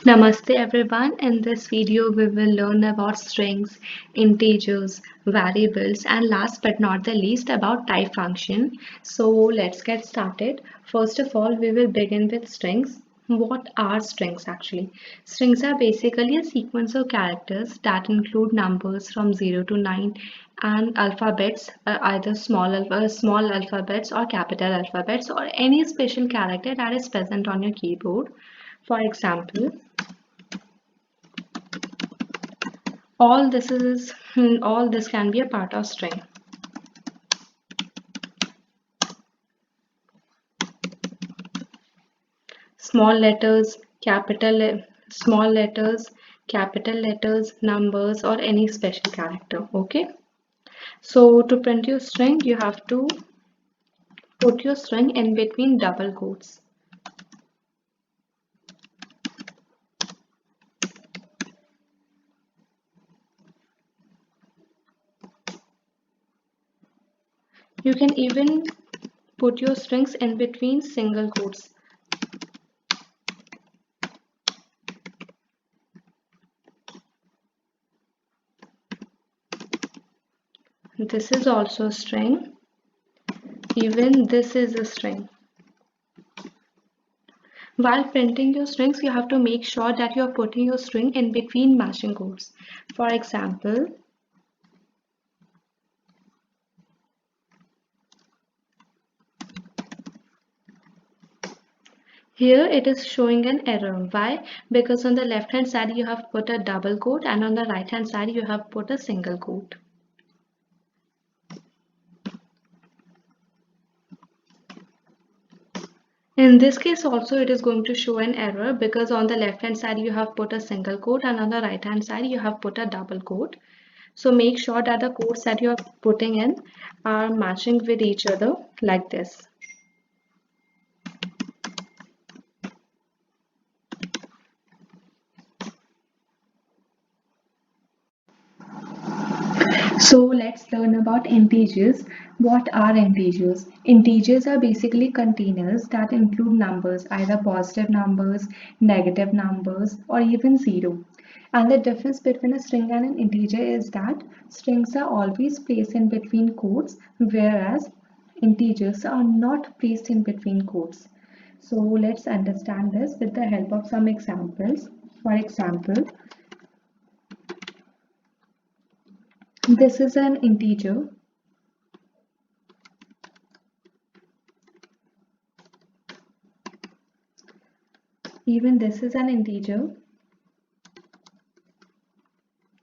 Namaste everyone. In this video we will learn about strings, integers, variables and last but not the least about type function. So let's get started. First of all we will begin with strings. What are strings actually? Strings are basically a sequence of characters that include numbers from 0 to 9 and alphabets, either small alphabets or capital alphabets or any special character that is present on your keyboard. For example, all this can be a part of string. Small letters, small letters, capital letters, numbers, or any special character. Okay. So to print your string, you have to put your string in between double quotes. You can even put your strings in between single quotes. This is also a string. Even this is a string. While printing your strings, you have to make sure that you are putting your string in between matching quotes. For example, here it is showing an error. Why? Because on the left hand side you have put a double quote and on the right hand side you have put a single quote. In this case also it is going to show an error because on the left hand side you have put a single quote and on the right hand side you have put a double quote. So make sure that the quotes that you are putting in are matching with each other like this. So let's learn about integers. What are integers? Integers are basically containers that include numbers, either positive numbers, negative numbers, or even zero. And the difference between a string and an integer is that strings are always placed in between quotes, whereas integers are not placed in between quotes. So let's understand this with the help of some examples. For example, this is an integer. Even this is an integer,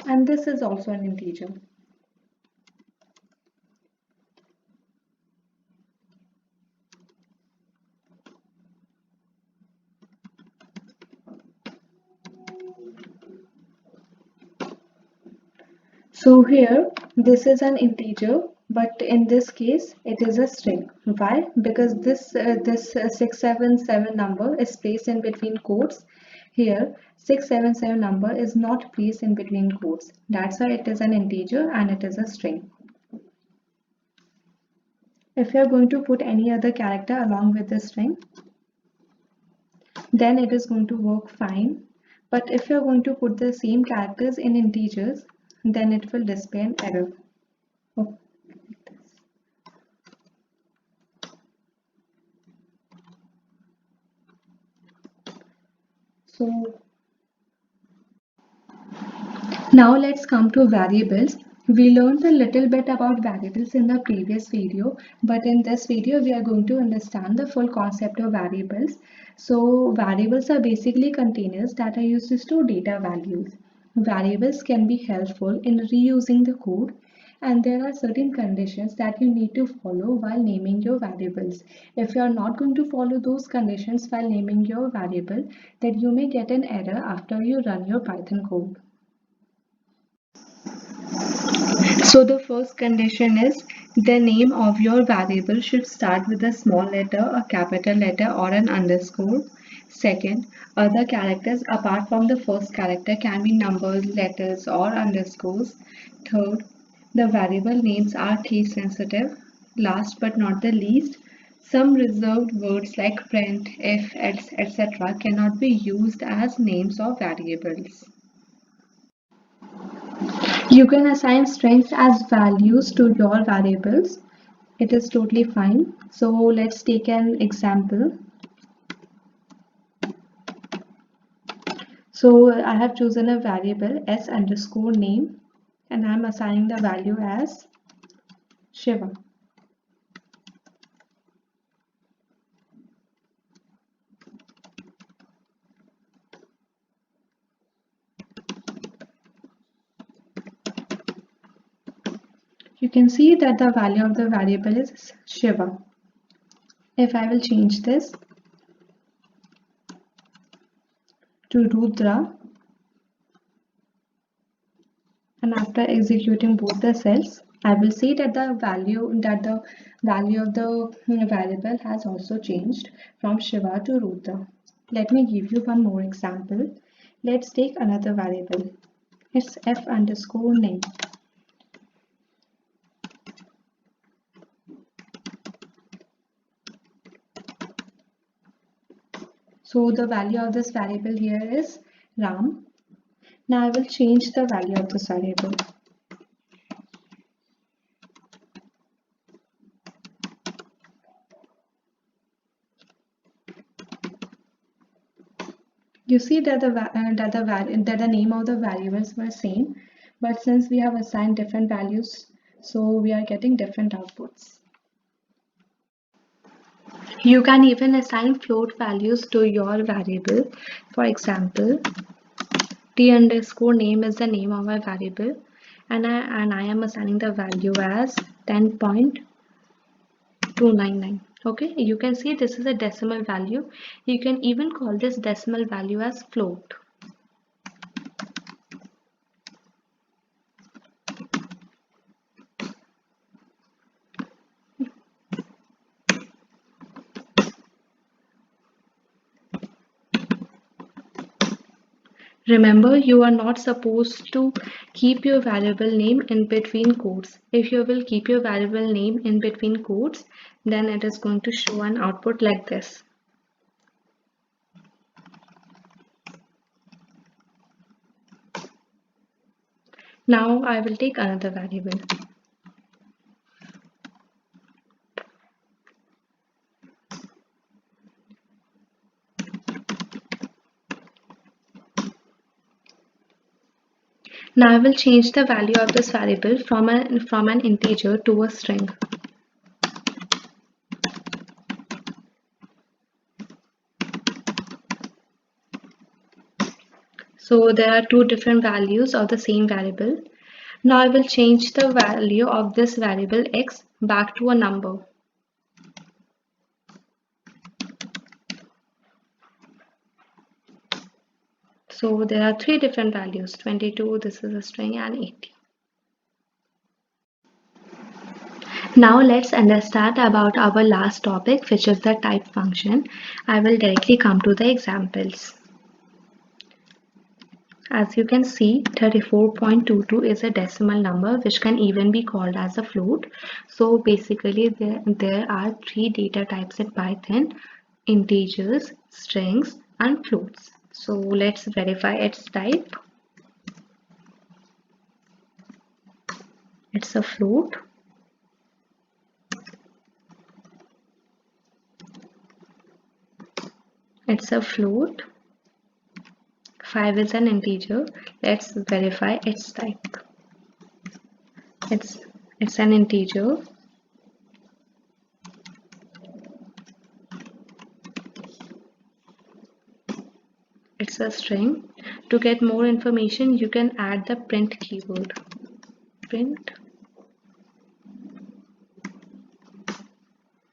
and this is also an integer. So here, this is an integer, but in this case, it is a string. Why? Because this 677 number is placed in between quotes. Here, 677 number is not placed in between quotes. That's why it is an integer and it is a string. If you are going to put any other character along with the string, then it is going to work fine. But if you're going to put the same characters in integers, then it will display an error. Oh, like this. So now let's come to variables. We learned a little bit about variables in the previous video, but in this video we are going to understand the full concept of variables. So variables are basically containers that are used to store data values. Variables can be helpful in reusing the code, and there are certain conditions that you need to follow while naming your variables. If you are not going to follow those conditions while naming your variable, then you may get an error after you run your Python code. So the first condition is the name of your variable should start with a small letter, a capital letter or an underscore. Second, other characters apart from the first character can be numbers, letters or underscores. Third, the variable names are case sensitive. Last but not the least, Some reserved words like print, if, etc. cannot be used as names of variables. You can assign strings as values to your variables. It is totally fine. So let's take an example. So I have chosen a variable s underscore name and I'm assigning the value as Shiva. You can see that the value of the variable is Shiva. If I will change this to Rudra, and after executing both the cells, I will see that the value of the variable has also changed from Shiva to Rudra. Let me give you one more example. Let's take another variable. It's f underscore name. So the value of this variable here is Ram. Now I will change the value of this variable. You see that the name of the variables were same, but since we have assigned different values, so we are getting different outputs. You can even assign float values to your variable. For example, t underscore name is the name of my variable, and I am assigning the value as 10.299. Okay, you can see this is a decimal value. You can even call this decimal value as float. Remember, you are not supposed to keep your variable name in between quotes. If you will keep your variable name in between quotes, then it is going to show an output like this. Now I will take another variable. Now I will change the value of this variable from an integer to a string. So there are two different values of the same variable. Now I will change the value of this variable x back to a number. So there are three different values, 22, this is a string, and 80. Now let's understand about our last topic, which is the type function. I will directly come to the examples. As you can see, 34.22 is a decimal number which can even be called as a float. So basically there are three data types in Python: integers, strings, and floats. So let's verify its type. It's a float. It's a float. 5 is an integer. Let's verify its type. It's an integer. It's a string. To get more information, you can add the print keyword. Print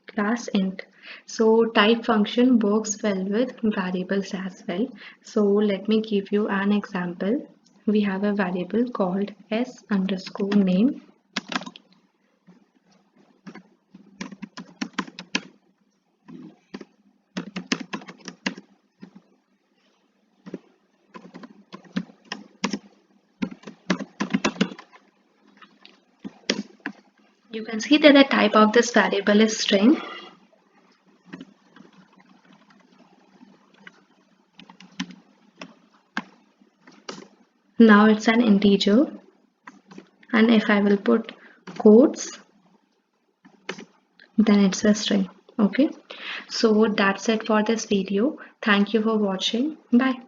class int. So type function works well with variables as well. So let me give you an example. We have a variable called s underscore name. You can see that the type of this variable is string. Now it's an integer, and if I will put quotes, then it's a string. Okay, so that's it for this video. Thank you for watching. Bye.